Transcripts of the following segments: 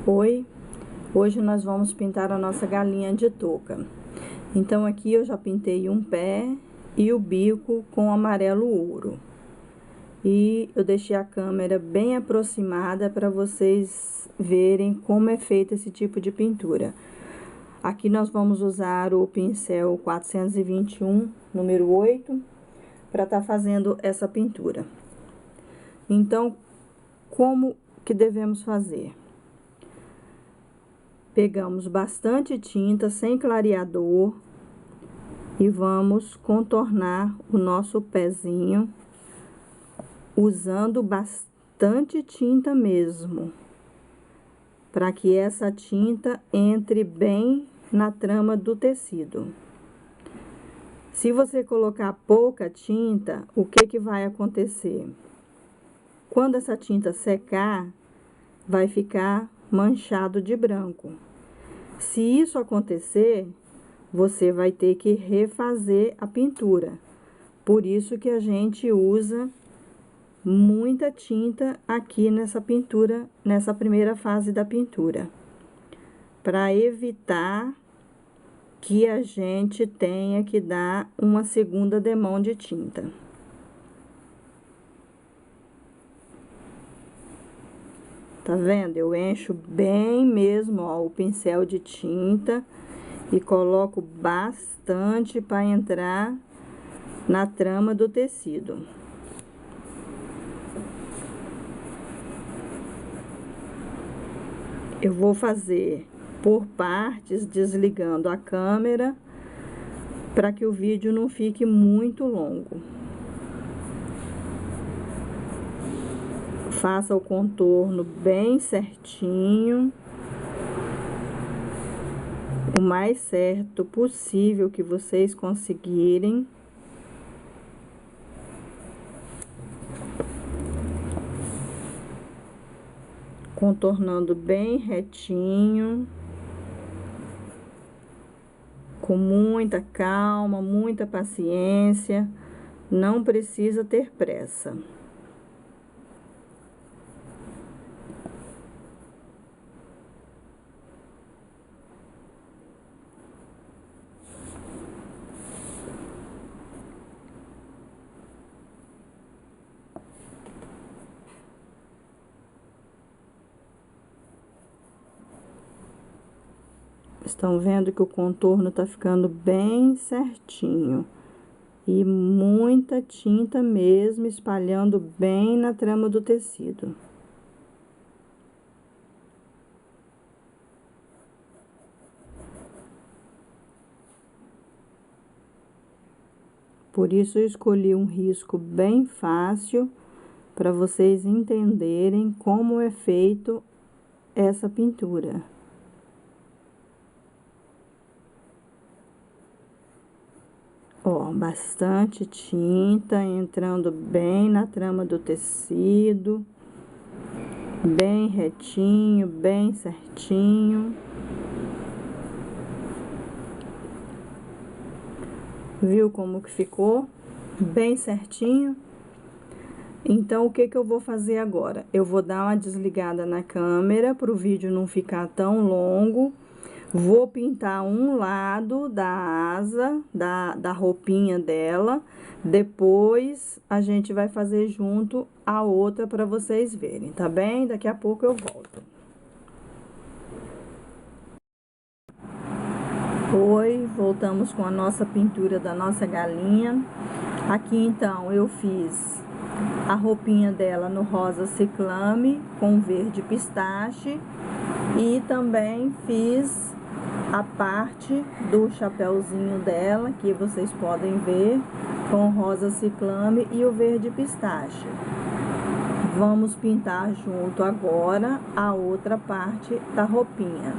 Oi, hoje nós vamos pintar a nossa galinha de touca. Então aqui eu já pintei um pé e o bico com amarelo ouro. E eu deixei a câmera bem aproximada para vocês verem como é feito esse tipo de pintura. Aqui nós vamos usar o pincel 421, número 8, para estar fazendo essa pintura. Então, como que devemos fazer? Pegamos bastante tinta sem clareador e vamos contornar o nosso pezinho usando bastante tinta mesmo, para que essa tinta entre bem na trama do tecido. Se você colocar pouca tinta, o que vai acontecer? Quando essa tinta secar, vai ficar manchado de branco. Se isso acontecer, você vai ter que refazer a pintura. Por isso que a gente usa muita tinta aqui nessa pintura, nessa primeira fase da pintura, para evitar que a gente tenha que dar uma segunda demão de tinta. Tá vendo? Eu encho bem mesmo, ó, o pincel de tinta e coloco bastante para entrar na trama do tecido. Eu vou fazer por partes, desligando a câmera, para que o vídeo não fique muito longo. Faça o contorno bem certinho, o mais certo possível que vocês conseguirem. Contornando bem retinho, com muita calma, muita paciência, não precisa ter pressa. Estão vendo que o contorno tá ficando bem certinho. E muita tinta mesmo, espalhando bem na trama do tecido. Por isso eu escolhi um risco bem fácil, para vocês entenderem como é feito essa pintura. Ó, bastante tinta entrando bem na trama do tecido, bem retinho, bem certinho. Viu como que ficou? Bem certinho. Então, o que eu vou fazer agora? Eu vou dar uma desligada na câmera para o vídeo não ficar tão longo. Vou pintar um lado da asa, da roupinha dela. Depois, a gente vai fazer junto a outra para vocês verem, tá bem? Daqui a pouco eu volto. Oi, voltamos com a nossa pintura da nossa galinha. Aqui, então, eu fiz a roupinha dela no rosa ciclame com verde pistache. E também fiz a parte do chapéuzinho dela, que vocês podem ver, com rosa ciclame e o verde pistache. Vamos pintar junto agora a outra parte da roupinha.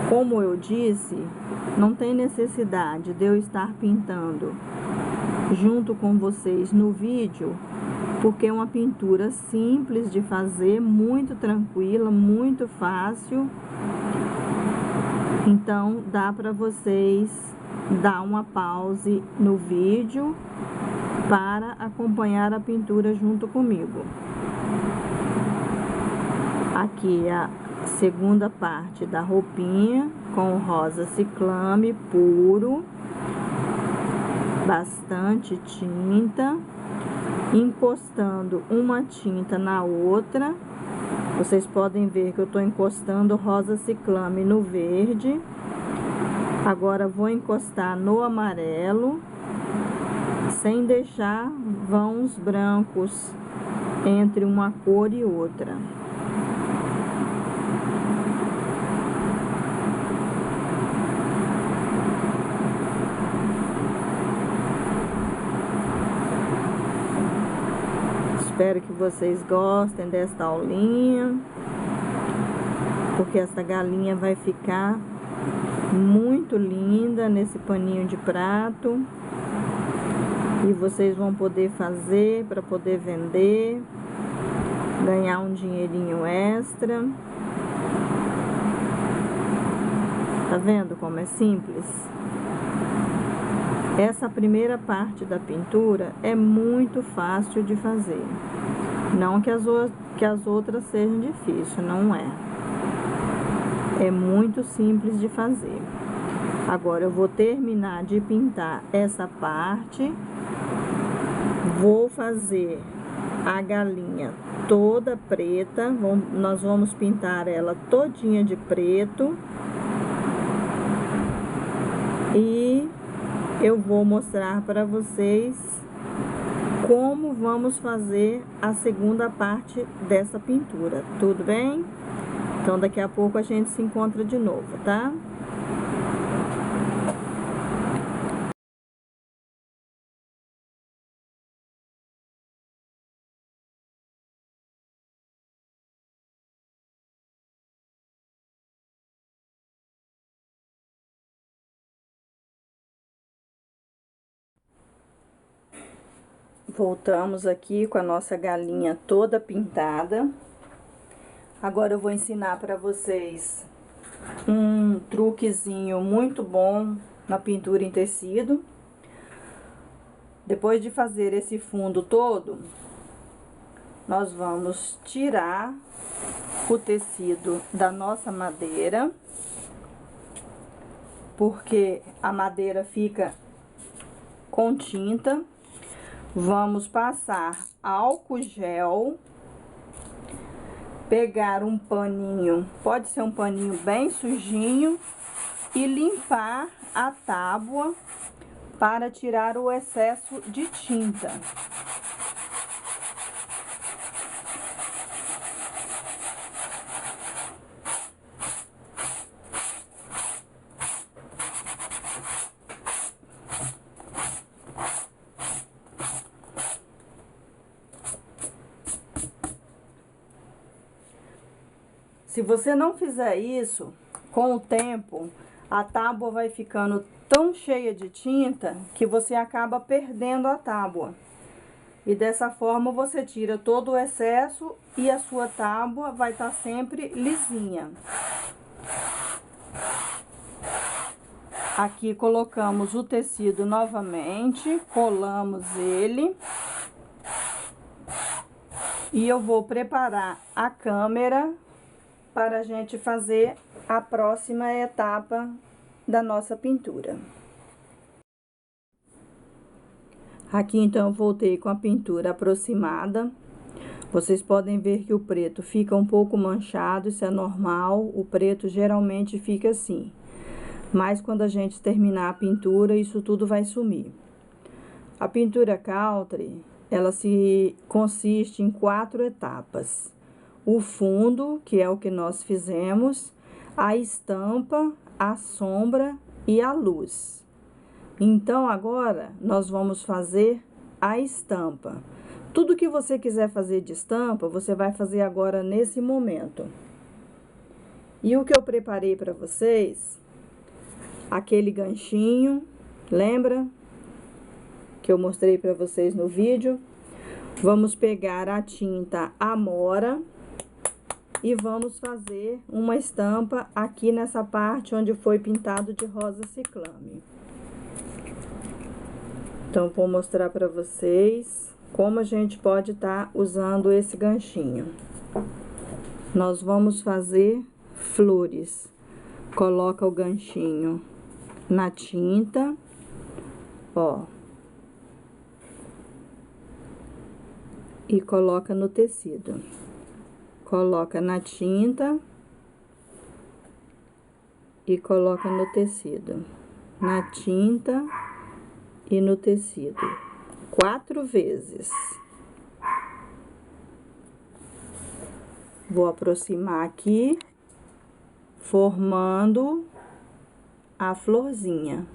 Como eu disse, não tem necessidade de eu estar pintando junto com vocês no vídeo, porque é uma pintura simples de fazer, muito tranquila, muito fácil. Então, dá para vocês dar uma pause no vídeo para acompanhar a pintura junto comigo. Aqui é a segunda parte da roupinha com rosa ciclame puro, bastante tinta, encostando uma tinta na outra. Vocês podem ver que eu estou encostando rosa ciclame no verde. Agora vou encostar no amarelo, sem deixar vãos brancos entre uma cor e outra. Espero que vocês gostem desta aulinha, porque essa galinha vai ficar muito linda nesse paninho de prato. E vocês vão poder fazer para poder vender, ganhar um dinheirinho extra. Tá vendo como é simples? Essa primeira parte da pintura é muito fácil de fazer. Não que as outras sejam difíceis, não é. É muito simples de fazer. Agora eu vou terminar de pintar essa parte. Vou fazer a galinha toda preta. Nós vamos pintar ela todinha de preto. E eu vou mostrar para vocês como vamos fazer a segunda parte dessa pintura, tudo bem? Então daqui a pouco a gente se encontra de novo, tá? Voltamos aqui com a nossa galinha toda pintada. Agora eu vou ensinar para vocês um truquezinho muito bom na pintura em tecido. Depois de fazer esse fundo todo, nós vamos tirar o tecido da nossa madeira, porque a madeira fica com tinta. Vamos passar álcool gel, pegar um paninho, pode ser um paninho bem sujinho, e limpar a tábua para tirar o excesso de tinta. Se você não fizer isso, com o tempo, a tábua vai ficando tão cheia de tinta que você acaba perdendo a tábua. E dessa forma você tira todo o excesso e a sua tábua vai estar sempre lisinha. Aqui colocamos o tecido novamente, colamos ele. E eu vou preparar a câmera para a gente fazer a próxima etapa da nossa pintura. Aqui então eu voltei com a pintura aproximada. Vocês podem ver que o preto fica um pouco manchado, isso é normal, o preto geralmente fica assim. Mas quando a gente terminar a pintura, isso tudo vai sumir. A pintura country, ela consiste em 4 etapas. O fundo, que é o que nós fizemos, a estampa, a sombra e a luz. Então, agora, nós vamos fazer a estampa. Tudo que você quiser fazer de estampa, você vai fazer agora nesse momento. E o que eu preparei para vocês, aquele ganchinho, lembra? que eu mostrei para vocês no vídeo. Vamos pegar a tinta Amora e vamos fazer uma estampa aqui nessa parte onde foi pintado de rosa ciclame. Então, vou mostrar para vocês como a gente pode estar usando esse ganchinho. Nós vamos fazer flores. Coloca o ganchinho na tinta, ó. E coloca no tecido. Coloca na tinta e coloca no tecido. Na tinta e no tecido. 4 vezes. Vou aproximar aqui, formando a florzinha.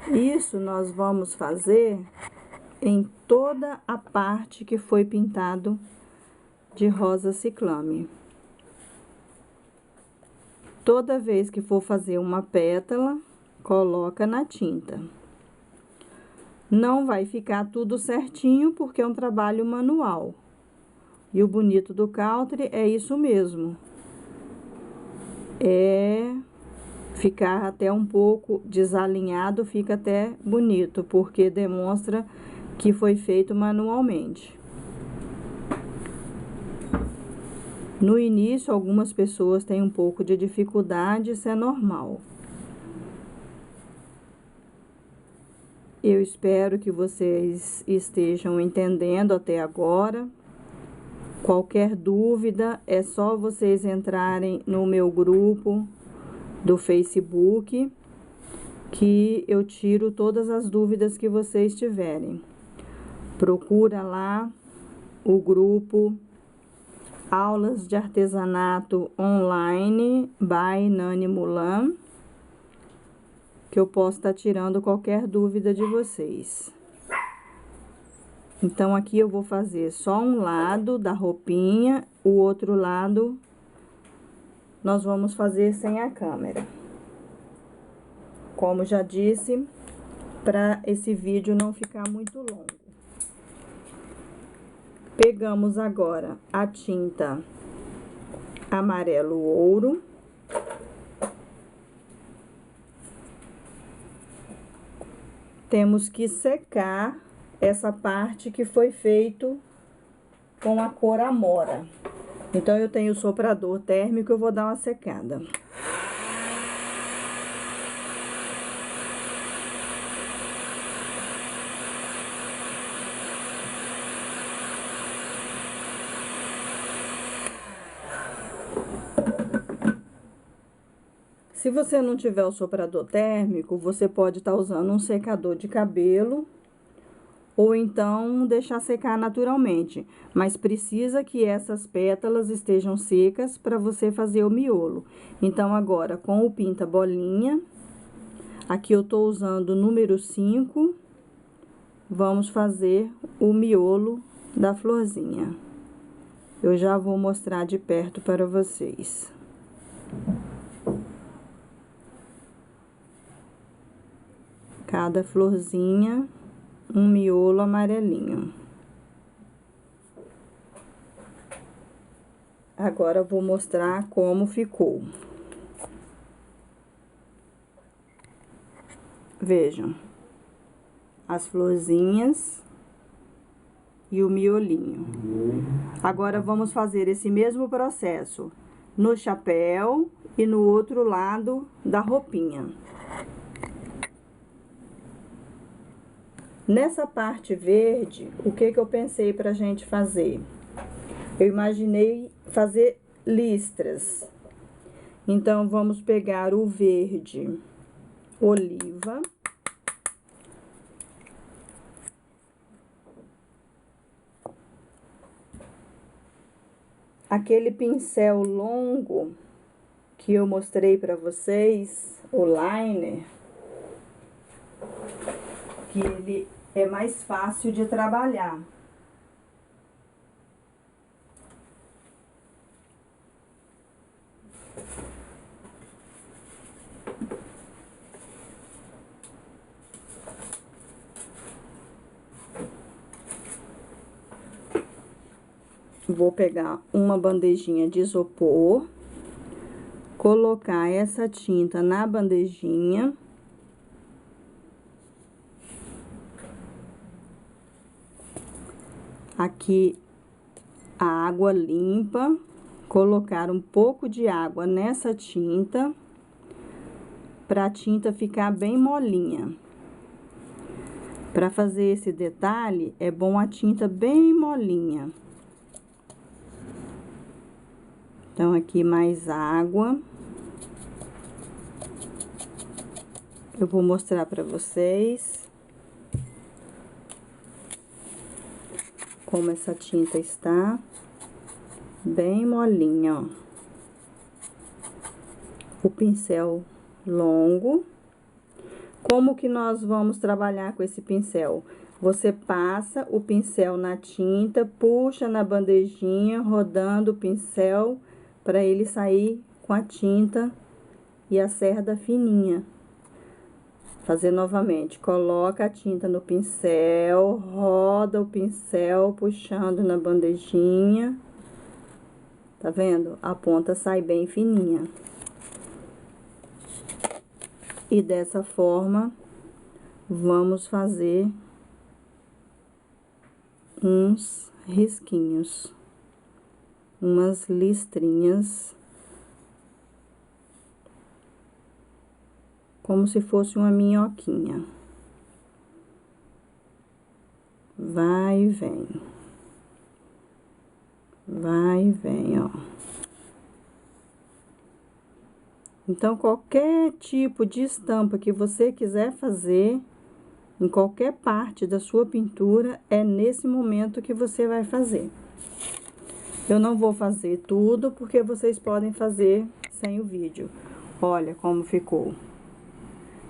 Isso nós vamos fazer em toda a parte que foi pintado de rosa ciclame. Toda vez que for fazer uma pétala, coloca na tinta. Não vai ficar tudo certinho, porque é um trabalho manual. E o bonito do country é isso mesmo. É ficar até um pouco desalinhado, fica até bonito, porque demonstra que foi feito manualmente. No início, algumas pessoas têm um pouco de dificuldade, isso é normal. Eu espero que vocês estejam entendendo até agora. Qualquer dúvida, é só vocês entrarem no meu grupo do Facebook, que eu tiro todas as dúvidas que vocês tiverem. Procura lá o grupo Aulas de Artesanato Online by Nani Mulan, que eu posso estar tirando qualquer dúvida de vocês. Então, aqui eu vou fazer só um lado da roupinha, o outro lado nós vamos fazer sem a câmera. Como já disse, para esse vídeo não ficar muito longo. Pegamos agora a tinta amarelo ouro. Temos que secar essa parte que foi feito com a cor Amora. Então, eu tenho o soprador térmico, eu vou dar uma secada. Se você não tiver o soprador térmico, você pode estar usando um secador de cabelo ou então deixar secar naturalmente, mas precisa que essas pétalas estejam secas para você fazer o miolo. Então, agora, com o pinta bolinha, aqui eu tô usando o número 5, vamos fazer o miolo da florzinha. Eu já vou mostrar de perto para vocês. Cada florzinha, um miolo amarelinho. Agora, eu vou mostrar como ficou. Vejam, as florzinhas e o miolinho. Agora, vamos fazer esse mesmo processo no chapéu e no outro lado da roupinha. Nessa parte verde, o que eu pensei pra gente fazer? Eu imaginei fazer listras. Então, vamos pegar o verde oliva. Aquele pincel longo que eu mostrei pra vocês, o liner, que ele é mais fácil de trabalhar. vou pegar uma bandejinha de isopor, colocar essa tinta na bandejinha. Aqui a água limpa, colocar um pouco de água nessa tinta, para a tinta ficar bem molinha. Para fazer esse detalhe, é bom a tinta bem molinha. Então, aqui mais água. Eu vou mostrar para vocês como essa tinta está bem molinha, ó. O pincel longo. Como que nós vamos trabalhar com esse pincel? Você passa o pincel na tinta, puxa na bandejinha, rodando o pincel para ele sair com a tinta e a cerda fininha. Fazer novamente, coloca a tinta no pincel, roda o pincel puxando na bandejinha. Tá vendo? A ponta sai bem fininha. E dessa forma, vamos fazer uns risquinhos, umas listrinhas, como se fosse uma minhoquinha. Vai e vem. Vai e vem, ó. Então, qualquer tipo de estampa que você quiser fazer, em qualquer parte da sua pintura, é nesse momento que você vai fazer. Eu não vou fazer tudo, porque vocês podem fazer sem o vídeo. Olha como ficou.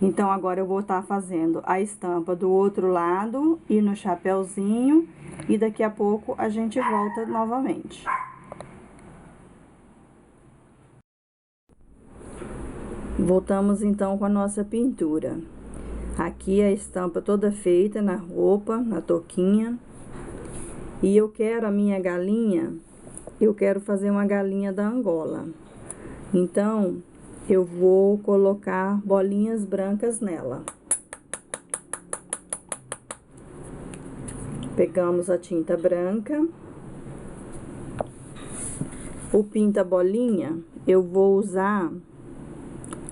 Então, agora eu vou estar fazendo a estampa do outro lado e no chapeuzinho, e daqui a pouco a gente volta novamente. Voltamos então com a nossa pintura. Aqui a estampa toda feita na roupa, na touquinha. E eu quero a minha galinha, eu quero fazer uma galinha da Angola. Então, eu vou colocar bolinhas brancas nela. Pegamos a tinta branca. O pinta bolinha, eu vou usar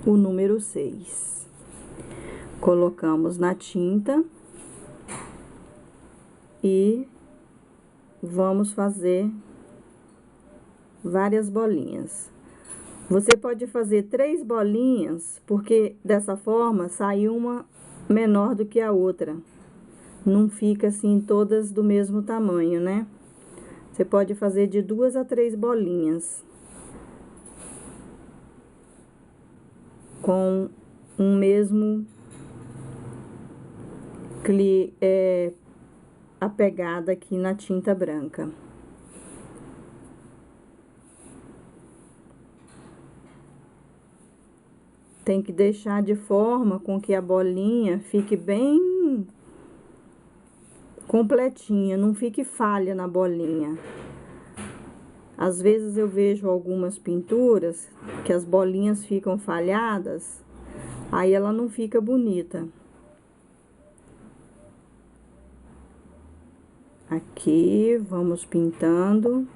o número 6. Colocamos na tinta e vamos fazer várias bolinhas. Você pode fazer 3 bolinhas, porque dessa forma sai uma menor do que a outra. Não fica assim todas do mesmo tamanho, né? Você pode fazer de 2 a 3 bolinhas. Com um mesmo a pegada aqui na tinta branca. Tem que deixar de forma com que a bolinha fique bem completinha, não fique falha na bolinha. Às vezes eu vejo algumas pinturas que as bolinhas ficam falhadas, aí ela não fica bonita. Aqui, vamos pintando.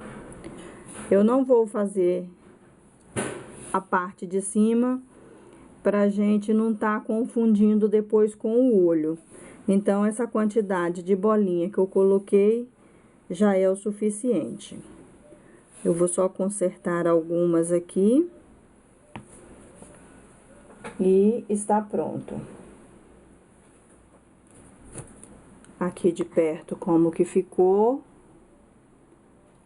Eu não vou fazer a parte de cima, pra gente não tá confundindo depois com o olho. Então, essa quantidade de bolinha que eu coloquei já é o suficiente. Eu vou só consertar algumas aqui. E está pronto. Aqui de perto como que ficou.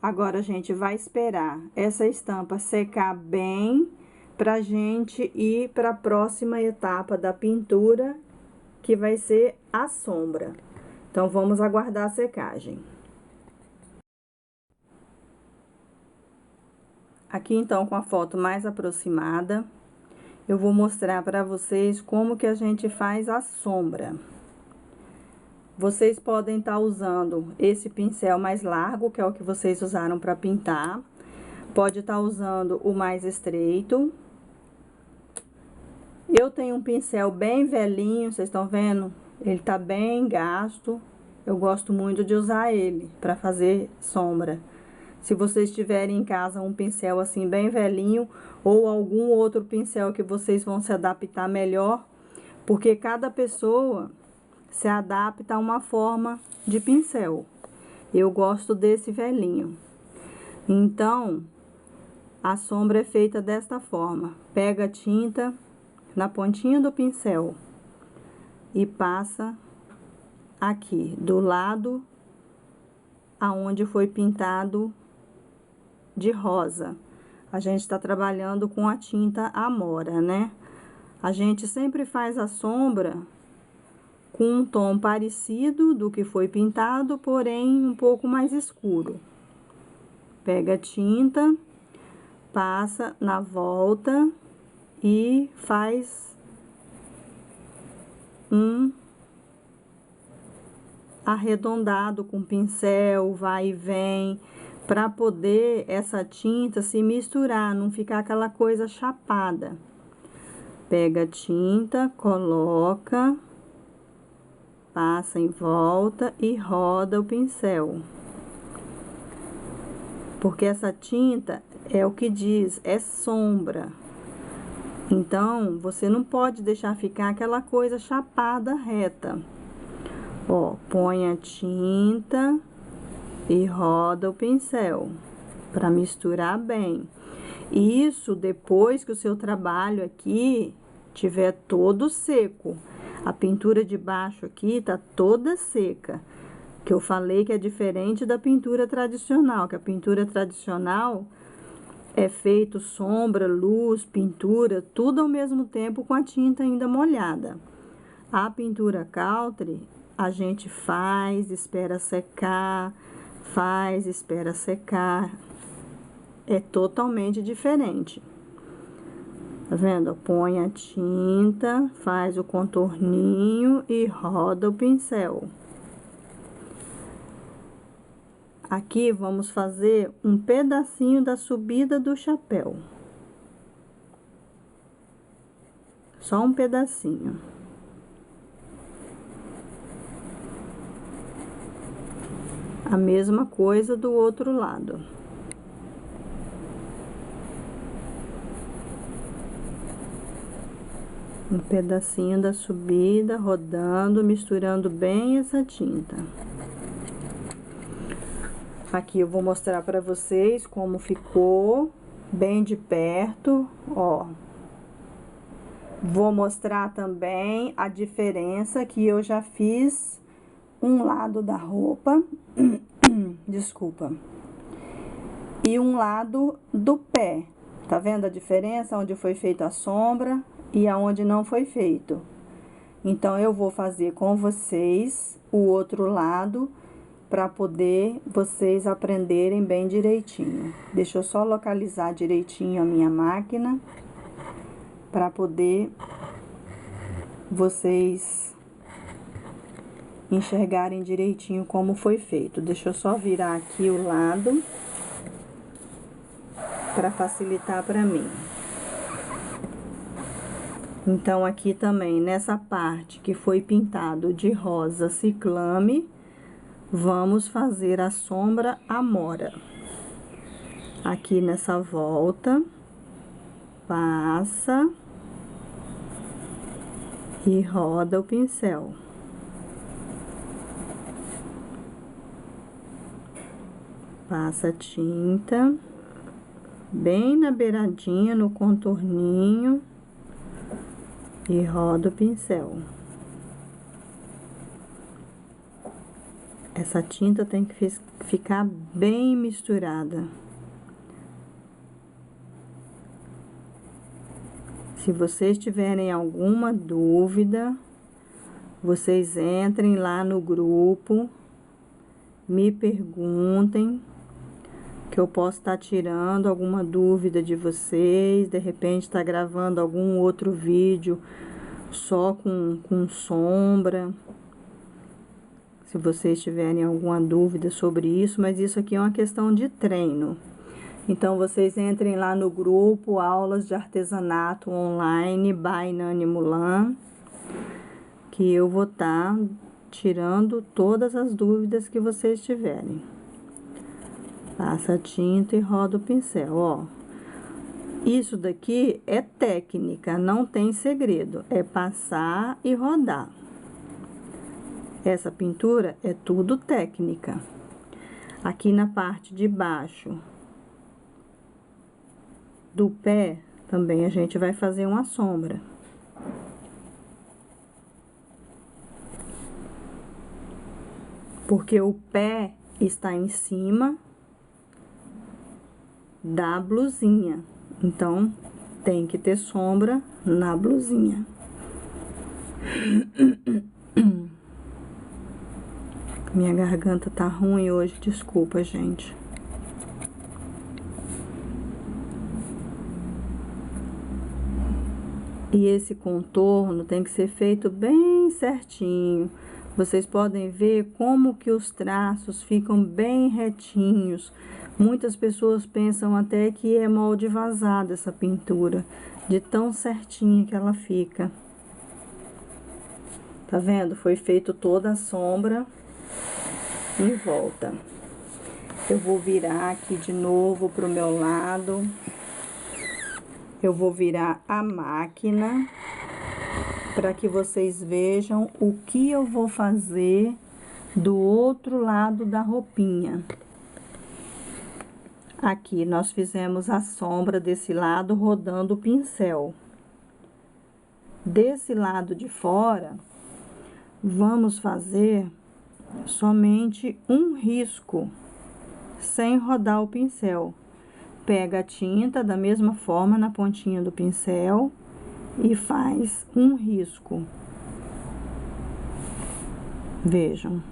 Agora, a gente vai esperar essa estampa secar bem pra gente ir para a próxima etapa da pintura, que vai ser a sombra. Então, vamos aguardar a secagem. Aqui, então, com a foto mais aproximada, eu vou mostrar para vocês como que a gente faz a sombra. Vocês podem estar usando esse pincel mais largo, que é o que vocês usaram para pintar. Pode estar usando o mais estreito. Eu tenho um pincel bem velhinho, vocês estão vendo? Ele tá bem gasto. Eu gosto muito de usar ele para fazer sombra. Se vocês tiverem em casa um pincel assim bem velhinho ou algum outro pincel que vocês vão se adaptar melhor, porque cada pessoa se adapta a uma forma de pincel. Eu gosto desse velhinho. Então, a sombra é feita desta forma. Pega a tinta na pontinha do pincel e passa aqui do lado aonde foi pintado de rosa. A gente está trabalhando com a tinta Amora, né? A gente sempre faz a sombra com um tom parecido do que foi pintado, porém um pouco mais escuro. Pega a tinta, passa na volta e faz um arredondado com pincel, vai e vem, para poder essa tinta se misturar, não ficar aquela coisa chapada. Pega a tinta, coloca, passa em volta e roda o pincel. Porque essa tinta é o que diz, é sombra. Então, você não pode deixar ficar aquela coisa chapada reta. Ó, põe a tinta e roda o pincel para misturar bem. Isso depois que o seu trabalho aqui tiver todo seco. A pintura de baixo aqui tá toda seca. Que eu falei que é diferente da pintura tradicional, que a pintura tradicional é feito sombra, luz, pintura, tudo ao mesmo tempo com a tinta ainda molhada. A pintura country, a gente faz, espera secar, faz, espera secar. É totalmente diferente. Tá vendo? Põe a tinta, faz o contorninho e roda o pincel. Aqui vamos fazer um pedacinho da subida do chapéu. Só um pedacinho. A mesma coisa do outro lado. Um pedacinho da subida, rodando, misturando bem essa tinta. Aqui eu vou mostrar para vocês como ficou, bem de perto, ó. Vou mostrar também a diferença que eu já fiz um lado da roupa, desculpa, e um lado do pé. Tá vendo a diferença onde foi feita a sombra e aonde não foi feito? Então, eu vou fazer com vocês o outro lado para poder vocês aprenderem bem direitinho. Deixa eu só localizar direitinho a minha máquina para poder vocês enxergarem direitinho como foi feito. Deixa eu só virar aqui o lado para facilitar para mim. Então, aqui também, nessa parte que foi pintado de rosa ciclame, vamos fazer a sombra Amora. Aqui nessa volta, passa e roda o pincel. Passa a tinta bem na beiradinha, no contorninho, e roda o pincel. Essa tinta tem que ficar bem misturada. Se vocês tiverem alguma dúvida, vocês entrem lá no grupo, me perguntem, que eu posso estar tirando alguma dúvida de vocês, de repente estar gravando algum outro vídeo só com sombra. se vocês tiverem alguma dúvida sobre isso, mas isso aqui é uma questão de treino. Então, vocês entrem lá no grupo Aulas de Artesanato Online by Nani Mulan, que eu vou estar tirando todas as dúvidas que vocês tiverem. Passa a tinta e roda o pincel, ó. Isso daqui é técnica, não tem segredo, é passar e rodar. Essa pintura é tudo técnica. Aqui na parte de baixo do pé, também a gente vai fazer uma sombra. Porque o pé está em cima da blusinha. Então, tem que ter sombra na blusinha. Minha garganta tá ruim hoje, desculpa, gente. E esse contorno tem que ser feito bem certinho. Vocês podem ver como que os traços ficam bem retinhos. Muitas pessoas pensam até que é molde vazado essa pintura, de tão certinha que ela fica. Tá vendo? Foi feito toda a sombra em volta. Eu vou virar aqui de novo pro meu lado. Eu vou virar a máquina para que vocês vejam o que eu vou fazer do outro lado da roupinha. Aqui nós fizemos a sombra desse lado rodando o pincel. Desse lado de fora, vamos fazer somente um risco, sem rodar o pincel. Pega a tinta da mesma forma na pontinha do pincel e faz um risco. Vejam,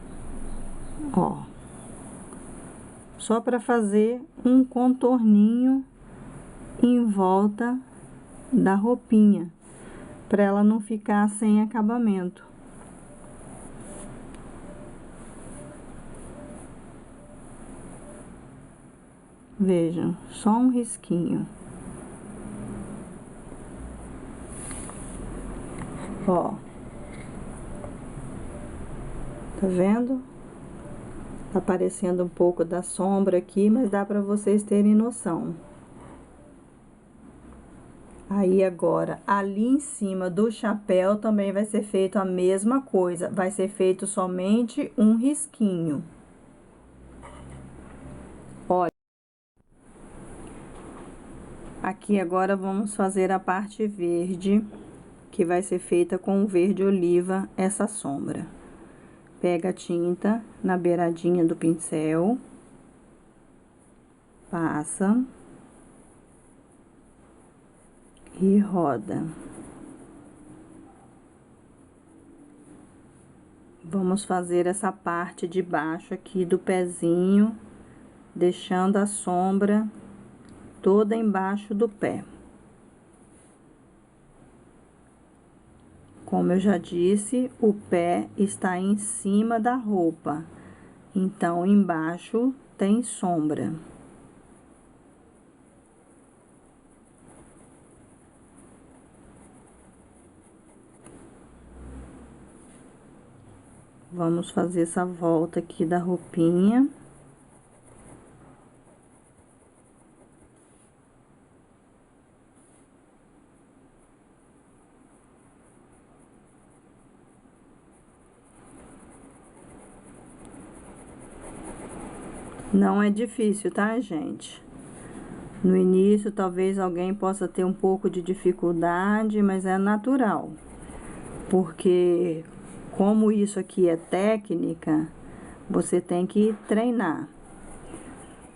ó. Só para fazer um contorninho em volta da roupinha, para ela não ficar sem acabamento. Vejam, só um risquinho. Ó. Tá vendo? Tá aparecendo um pouco da sombra aqui, mas dá pra vocês terem noção. Aí, agora, ali em cima do chapéu também vai ser feito a mesma coisa. Vai ser feito somente um risquinho. Olha. Aqui agora vamos fazer a parte verde, que vai ser feita com o verde oliva, essa sombra. Pega a tinta na beiradinha do pincel, passa e roda. Vamos fazer essa parte de baixo aqui do pezinho, deixando a sombra toda embaixo do pé. Como eu já disse, o pé está em cima da roupa, então embaixo tem sombra. Vamos fazer essa volta aqui da roupinha. Não é difícil, tá, gente? No início, talvez alguém possa ter um pouco de dificuldade, mas é natural. Porque, como isso aqui é técnica, você tem que treinar.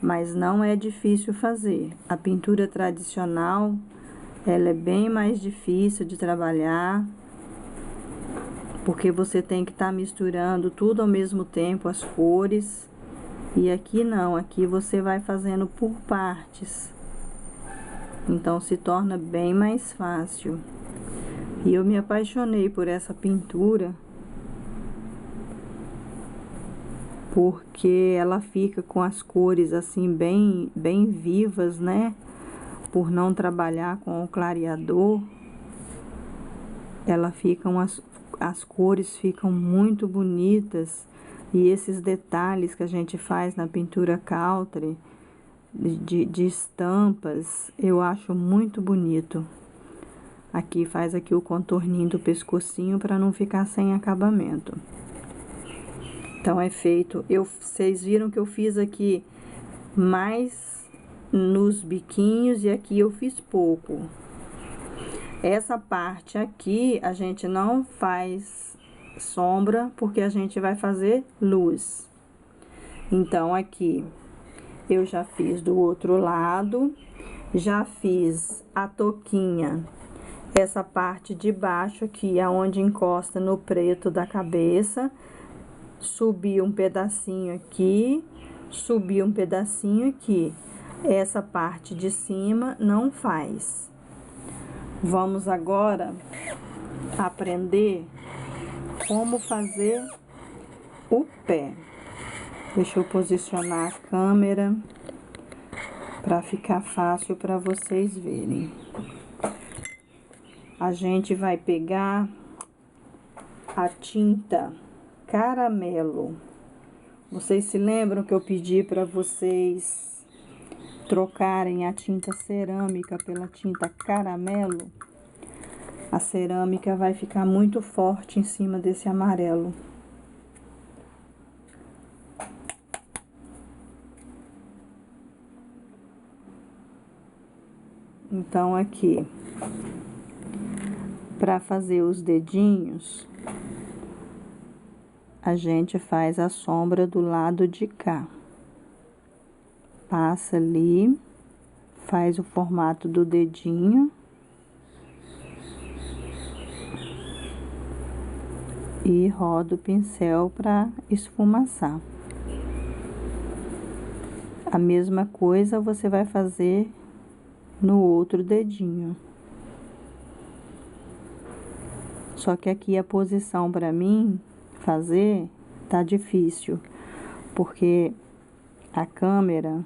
Mas não é difícil fazer. A pintura tradicional, ela é bem mais difícil de trabalhar, porque você tem que estar misturando tudo ao mesmo tempo, as cores. E aqui não, aqui você vai fazendo por partes. Então, se torna bem mais fácil. E eu me apaixonei por essa pintura, porque ela fica com as cores assim bem vivas, né? Por não trabalhar com o clareador, ela fica as cores ficam muito bonitas, e esses detalhes que a gente faz na pintura country de estampas, eu acho muito bonito. Aqui faz aqui o contorninho do pescocinho para não ficar sem acabamento. Então é feito, vocês viram que eu fiz aqui mais nos biquinhos e aqui eu fiz pouco. Essa parte aqui a gente não faz sombra porque a gente vai fazer luz. Então aqui eu já fiz do outro lado, já fiz a touquinha, essa parte de baixo aqui, aonde encosta no preto da cabeça, subi um pedacinho aqui, subi um pedacinho aqui. Essa parte de cima não faz. Vamos agora aprender como fazer o pé. Deixa eu posicionar a câmera para ficar fácil para vocês verem. A gente vai pegar a tinta caramelo. Vocês se lembram que eu pedi para vocês trocarem a tinta cerâmica pela tinta caramelo? A cerâmica vai ficar muito forte em cima desse amarelo. Então, aqui, para fazer os dedinhos, a gente faz a sombra do lado de cá. Passa ali, faz o formato do dedinho. E roda o pincel para esfumaçar. A mesma coisa você vai fazer no outro dedinho. Só que aqui a posição para mim fazer tá difícil, porque a câmera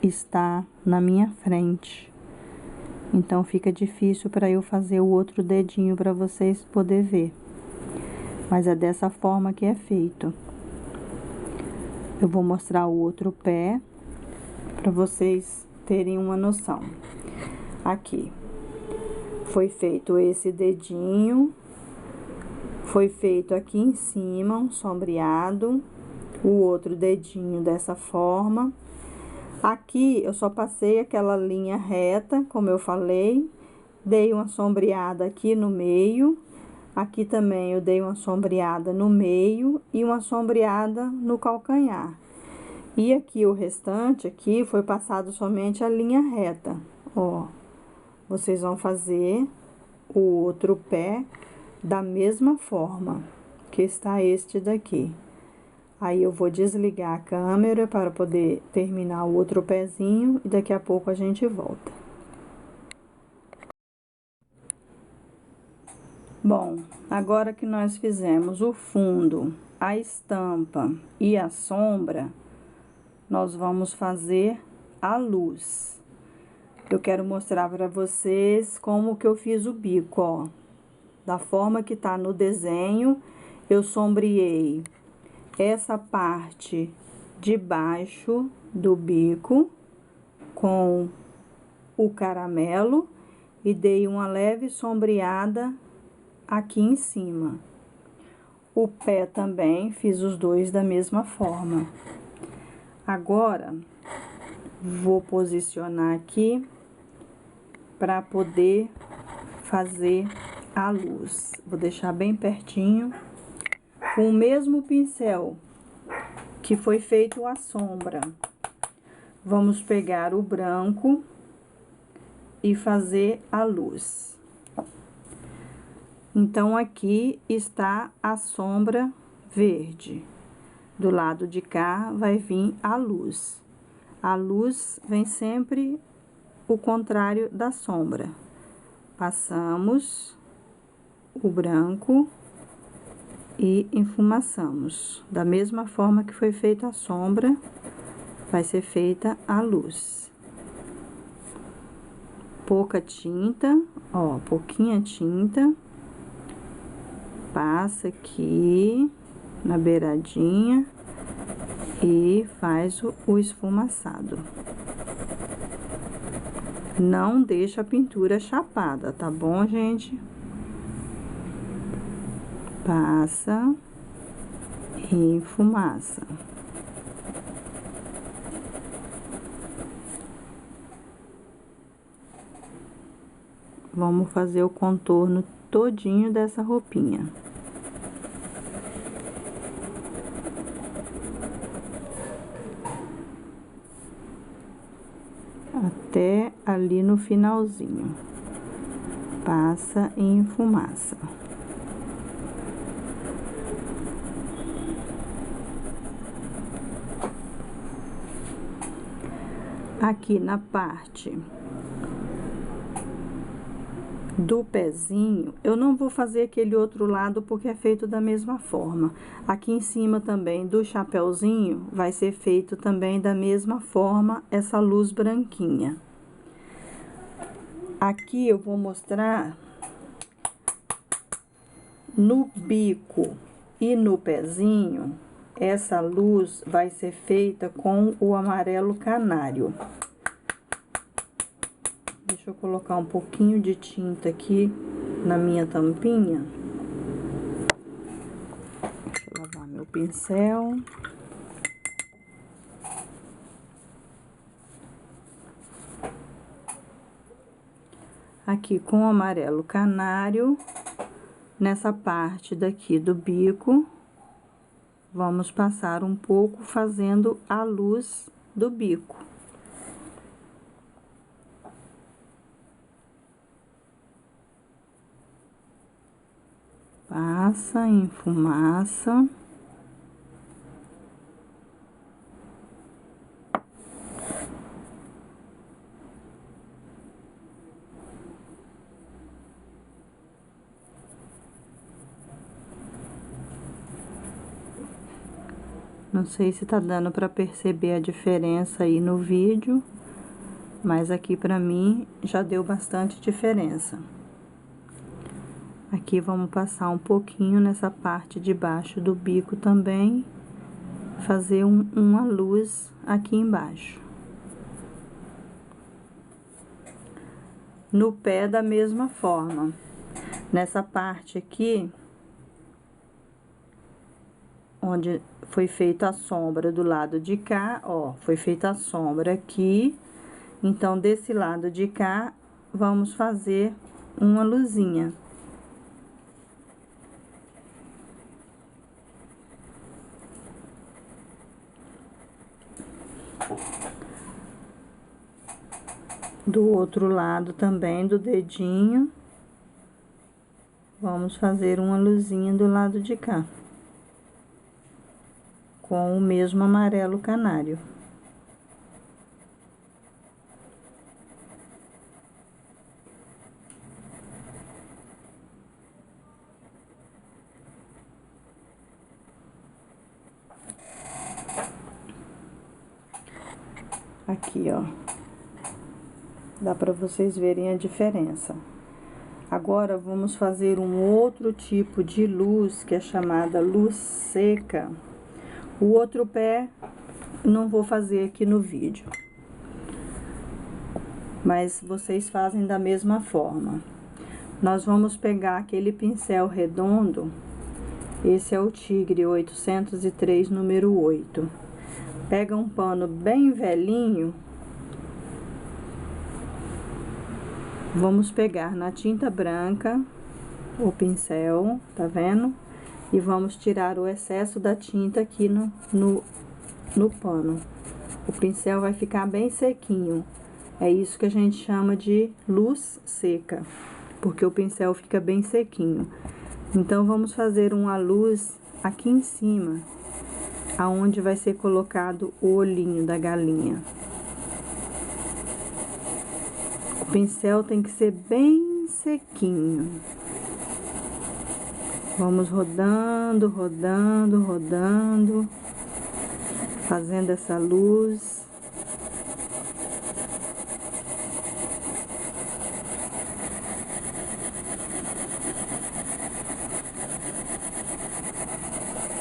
está na minha frente. Então fica difícil para eu fazer o outro dedinho para vocês poderem ver. Mas é dessa forma que é feito. Eu vou mostrar o outro pé para vocês terem uma noção. Aqui foi feito esse dedinho, foi feito aqui em cima um sombreado, o outro dedinho dessa forma. Aqui eu só passei aquela linha reta, como eu falei, dei uma sombreada aqui no meio. Aqui também eu dei uma sombreada no meio e uma sombreada no calcanhar. E aqui o restante aqui foi passado somente a linha reta. Ó, vocês vão fazer o outro pé da mesma forma que está este daqui. Aí eu vou desligar a câmera para poder terminar o outro pezinho e daqui a pouco a gente volta. Bom, agora que nós fizemos o fundo, a estampa e a sombra, nós vamos fazer a luz. Eu quero mostrar para vocês como que eu fiz o bico, ó. Da forma que tá no desenho, eu sombreei essa parte de baixo do bico com o caramelo e dei uma leve sombreada aqui em cima. O pé também fiz os dois da mesma forma. Agora, vou posicionar aqui para poder fazer a luz. Vou deixar bem pertinho. Com o mesmo pincel que foi feito a sombra, vamos pegar o branco e fazer a luz. Então, aqui está a sombra verde. Do lado de cá vai vir a luz. A luz vem sempre o contrário da sombra. Passamos o branco e enfumaçamos. Da mesma forma que foi feita a sombra, vai ser feita a luz. Pouca tinta, ó, pouquinha tinta. Passa aqui na beiradinha e faz o esfumaçado. Não deixa a pintura chapada, tá bom, gente? Passa e enfumaça. Vamos fazer o contorno todinho dessa roupinha. Até ali no finalzinho. Passa e enfumaça. Aqui na parte do pezinho, eu não vou fazer aquele outro lado porque é feito da mesma forma. Aqui em cima também do chapeuzinho vai ser feito também da mesma forma essa luz branquinha. Aqui eu vou mostrar no bico e no pezinho, essa luz vai ser feita com o amarelo canário. Deixa eu colocar um pouquinho de tinta aqui na minha tampinha. Deixa eu lavar meu pincel. Aqui com o amarelo canário, nessa parte daqui do bico, vamos passar um pouco fazendo a luz do bico. Passa, enfumaça. Não sei se tá dando para perceber a diferença aí no vídeo, mas aqui pra mim já deu bastante diferença. Aqui vamos passar um pouquinho nessa parte de baixo do bico também, fazer uma luz aqui embaixo. No pé da mesma forma. Nessa parte aqui, onde foi feita a sombra do lado de cá, ó, foi feita a sombra aqui. Então, desse lado de cá, vamos fazer uma luzinha. Do outro lado também, do dedinho, vamos fazer uma luzinha do lado de cá, com o mesmo amarelo canário. Aqui, ó. Dá para vocês verem a diferença. Agora, vamos fazer um outro tipo de luz, que é chamada luz seca. O outro pé, não vou fazer aqui no vídeo. Mas vocês fazem da mesma forma. Nós vamos pegar aquele pincel redondo. Esse é o Tigre 803, número 8. Pega um pano bem velhinho. Vamos pegar na tinta branca o pincel, tá vendo? E vamos tirar o excesso da tinta aqui no pano. O pincel vai ficar bem sequinho. É isso que a gente chama de luz seca, porque o pincel fica bem sequinho. Então, vamos fazer uma luz aqui em cima, aonde vai ser colocado o olhinho da galinha. O pincel tem que ser bem sequinho. Vamos rodando, rodando, rodando, fazendo essa luz.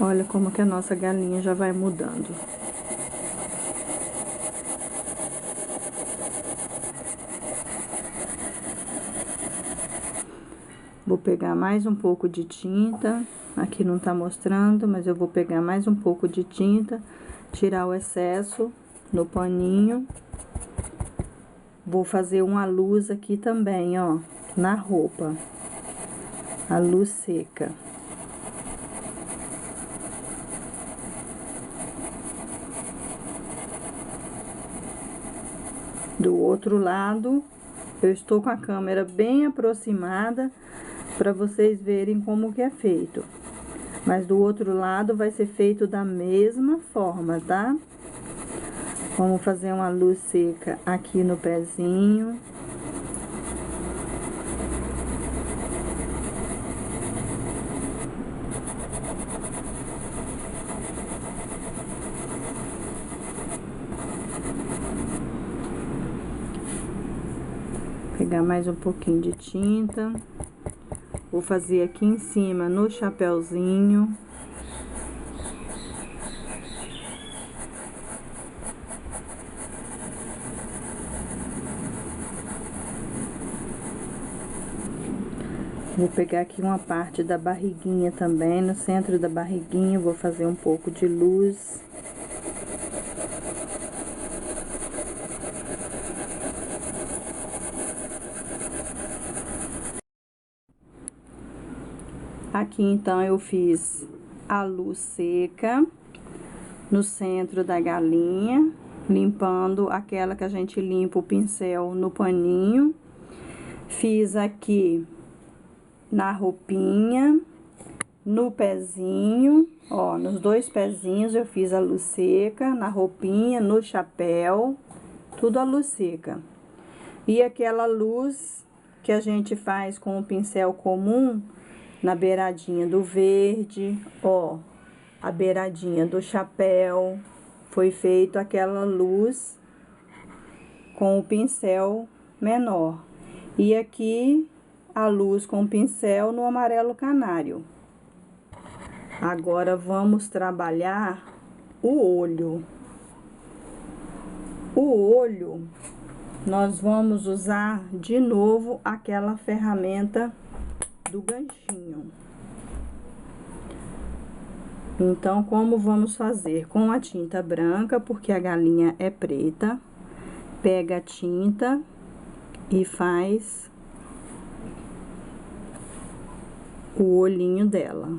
Olha como que a nossa galinha já vai mudando. Vou pegar mais um pouco de tinta, aqui não tá mostrando, mas eu vou pegar mais um pouco de tinta, tirar o excesso no paninho. Vou fazer uma luz aqui também, ó, na roupa, a luz seca. Do outro lado, eu estou com a câmera bem aproximada para vocês verem como que é feito. Mas do outro lado vai ser feito da mesma forma, tá? Vamos fazer uma luz seca aqui no pezinho. Pegar mais um pouquinho de tinta. Vou fazer aqui em cima no chapéuzinho. Vou pegar aqui uma parte da barriguinha também, no centro da barriguinha, vou fazer um pouco de luz. Aqui então eu fiz a luz seca no centro da galinha, limpando aquela que a gente limpa o pincel no paninho. Fiz aqui na roupinha, no pezinho, ó, nos dois pezinhos eu fiz a luz seca, na roupinha, no chapéu, tudo a luz seca. E aquela luz que a gente faz com o pincel comum, na beiradinha do verde, ó, a beiradinha do chapéu, foi feito aquela luz com o pincel menor. E aqui a luz com o pincel no amarelo canário. Agora vamos trabalhar o olho. O olho, nós vamos usar de novo aquela ferramenta do ganchinho. Então, como vamos fazer? Com a tinta branca, porque a galinha é preta, pega a tinta e faz o olhinho dela.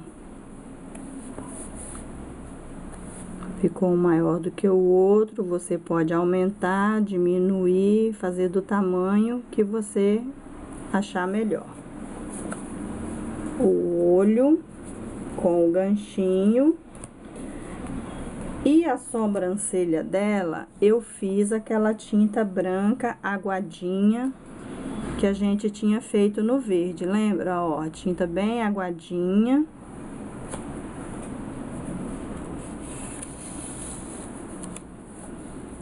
Ficou um maior do que o outro, você pode aumentar, diminuir, fazer do tamanho que você achar melhor. O olho com o ganchinho. E a sobrancelha dela, eu fiz aquela tinta branca aguadinha que a gente tinha feito no verde, lembra? Ó, tinta bem aguadinha.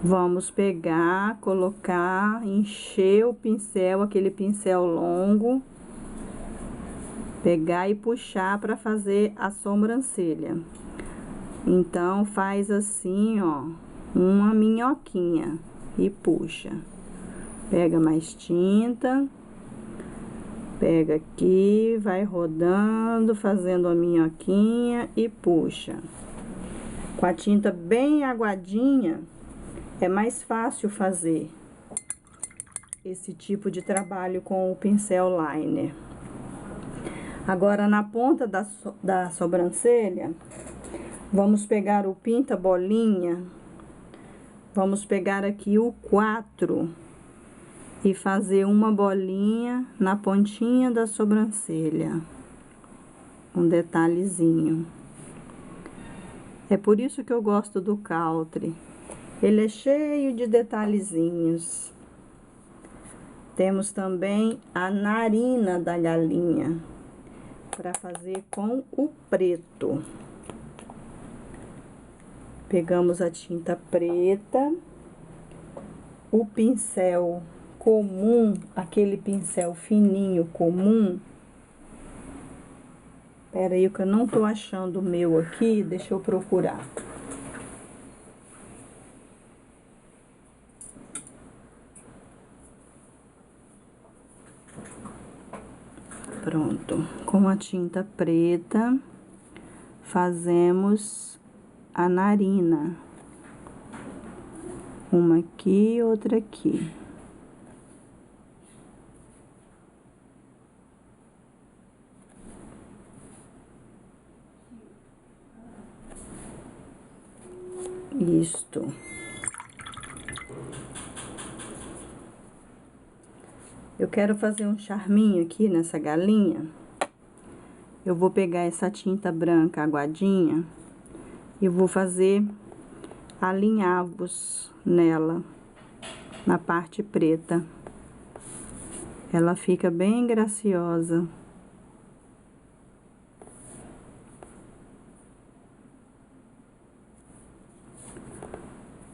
Vamos pegar, colocar, encher o pincel, aquele pincel longo, pegar e puxar para fazer a sobrancelha. Então, faz assim, ó, uma minhoquinha e puxa. Pega mais tinta, pega aqui, vai rodando, fazendo a minhoquinha e puxa. Com a tinta bem aguadinha, é mais fácil fazer esse tipo de trabalho com o pincel liner. Agora, na ponta da sobrancelha, vamos pegar o pinta bolinha, vamos pegar aqui o 4 e fazer uma bolinha na pontinha da sobrancelha, um detalhezinho. É por isso que eu gosto do Country. Ele é cheio de detalhezinhos. Temos também a narina da galinha. para fazer com o preto. Pegamos a tinta preta, o pincel comum, aquele pincel fininho comum. Pera aí que eu não tô achando o meu aqui, deixa eu procurar. Pronto, com a tinta preta, fazemos a narina. Uma aqui e outra aqui. Isto. Eu quero fazer um charminho aqui nessa galinha. Eu vou pegar essa tinta branca aguadinha e vou fazer alinhavos nela, na parte preta. Ela fica bem graciosa.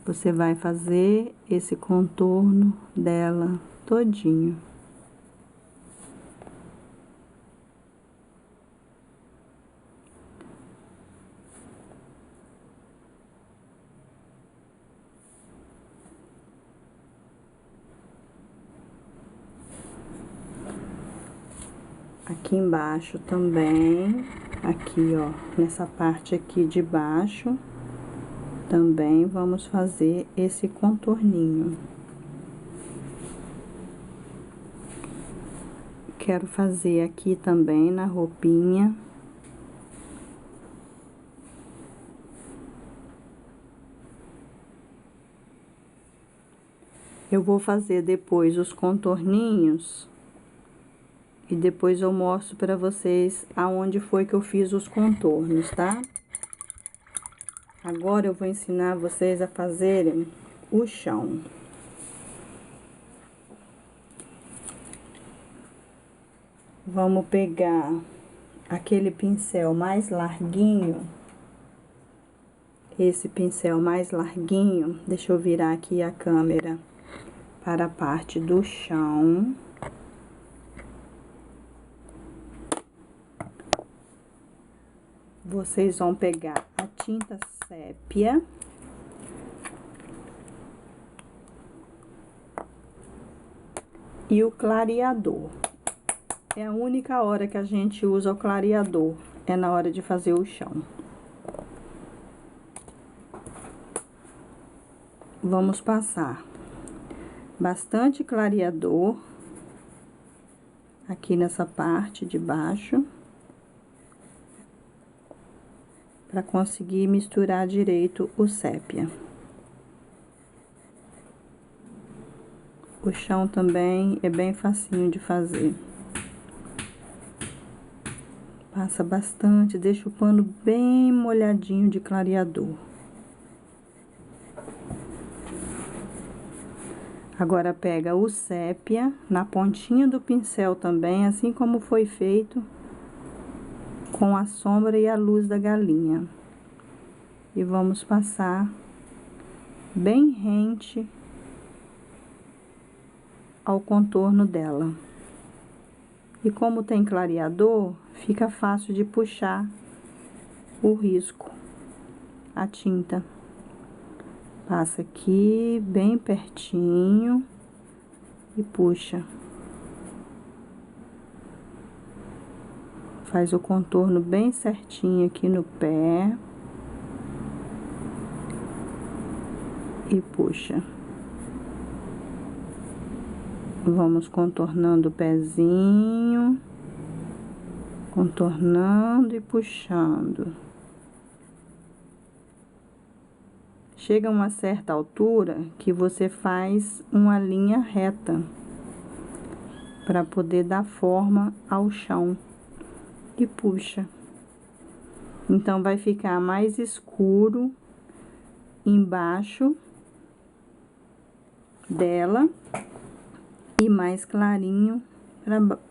Você vai fazer esse contorno dela todinho. Aqui embaixo também, aqui ó, nessa parte aqui de baixo, também vamos fazer esse contorninho. Quero fazer aqui também na roupinha. Eu vou fazer depois os contorninhos e depois eu mostro pra vocês aonde foi que eu fiz os contornos, tá? Agora eu vou ensinar vocês a fazerem o chão. Vamos pegar aquele pincel mais larguinho. Esse pincel mais larguinho, deixa eu virar aqui a câmera para a parte do chão. Vocês vão pegar a tinta sépia. E o clareador. É a única hora que a gente usa o clareador, é na hora de fazer o chão. Vamos passar bastante clareador aqui nessa parte de baixo, para conseguir misturar direito o sépia. O chão também é bem facinho de fazer. Passa bastante, deixa o pano bem molhadinho de clareador. Agora pega o sépia na pontinha do pincel também, assim como foi feito com a sombra e a luz da galinha. E vamos passar bem rente ao contorno dela. E como tem clareador, fica fácil de puxar o risco, a tinta. Passa aqui bem pertinho e puxa. Faz o contorno bem certinho aqui no pé. E puxa. Vamos contornando o pezinho, contornando e puxando. Chega a uma certa altura que você faz uma linha reta para poder dar forma ao chão e puxa. Então, vai ficar mais escuro embaixo dela e mais clarinho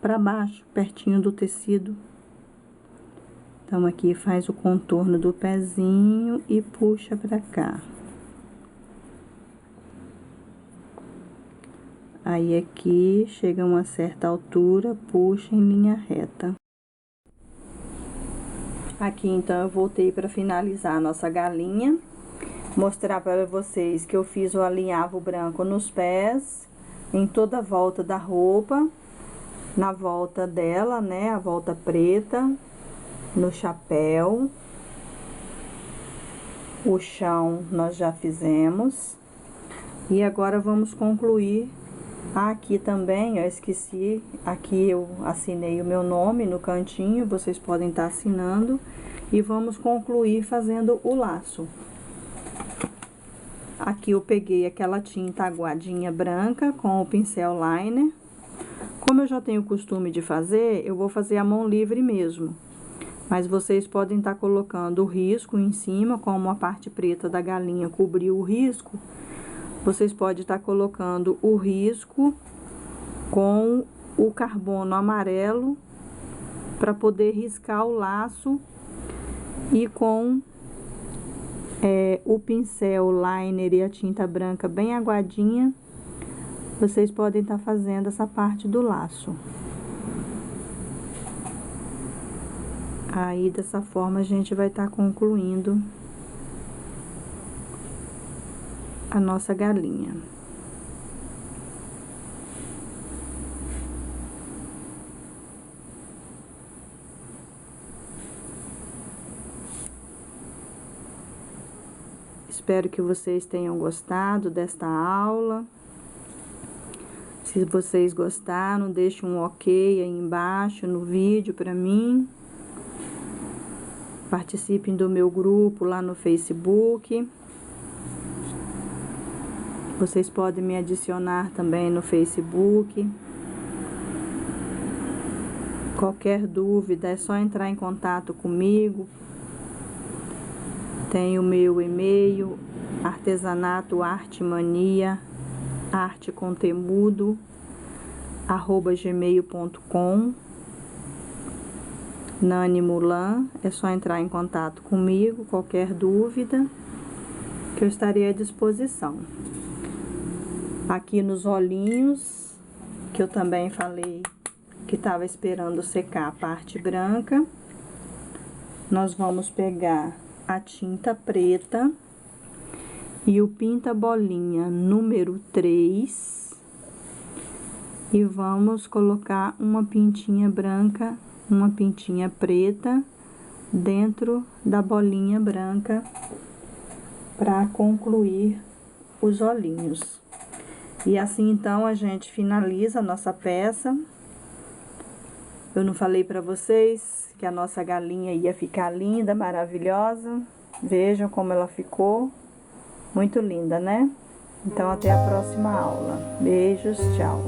para baixo, pertinho do tecido. Então, aqui faz o contorno do pezinho e puxa pra cá. Aí, aqui, chega a uma certa altura, puxa em linha reta. Aqui, então, eu voltei para finalizar a nossa galinha. Mostrar para vocês que eu fiz o alinhavo branco nos pés, em toda a volta da roupa, na volta dela, né, a volta preta, no chapéu. O chão nós já fizemos. E agora vamos concluir aqui também, eu esqueci, aqui eu assinei o meu nome no cantinho, vocês podem estar assinando. E vamos concluir fazendo o laço. Aqui eu peguei aquela tinta aguadinha branca com o pincel liner. Como eu já tenho o costume de fazer, eu vou fazer a mão livre mesmo. Mas vocês podem estar colocando o risco em cima, como a parte preta da galinha cobriu o risco. Vocês podem estar colocando o risco com o carbono amarelo para poder riscar o laço. E com o pincel liner e a tinta branca bem aguadinha, vocês podem estar fazendo essa parte do laço. Aí, dessa forma, a gente vai estar concluindo a nossa galinha. Espero que vocês tenham gostado desta aula. Se vocês gostaram, deixe um ok aí embaixo no vídeo para mim. Participem do meu grupo lá no Facebook. Vocês podem me adicionar também no Facebook. Qualquer dúvida é só entrar em contato comigo. Tem o meu e-mail, artesanato.artecontemudo@gmail.com. Nani Mulan, é só entrar em contato comigo, qualquer dúvida, que eu estarei à disposição. Aqui nos olhinhos, que eu também falei que estava esperando secar a parte branca, nós vamos pegar a tinta preta e o pinta-bolinha número 3 e vamos colocar uma pintinha branca, uma pintinha preta dentro da bolinha branca para concluir os olhinhos. E assim, então, a gente finaliza a nossa peça. Eu não falei para vocês que a nossa galinha ia ficar linda, maravilhosa. Vejam como ela ficou. Muito linda, né? Então, até a próxima aula. Beijos, tchau.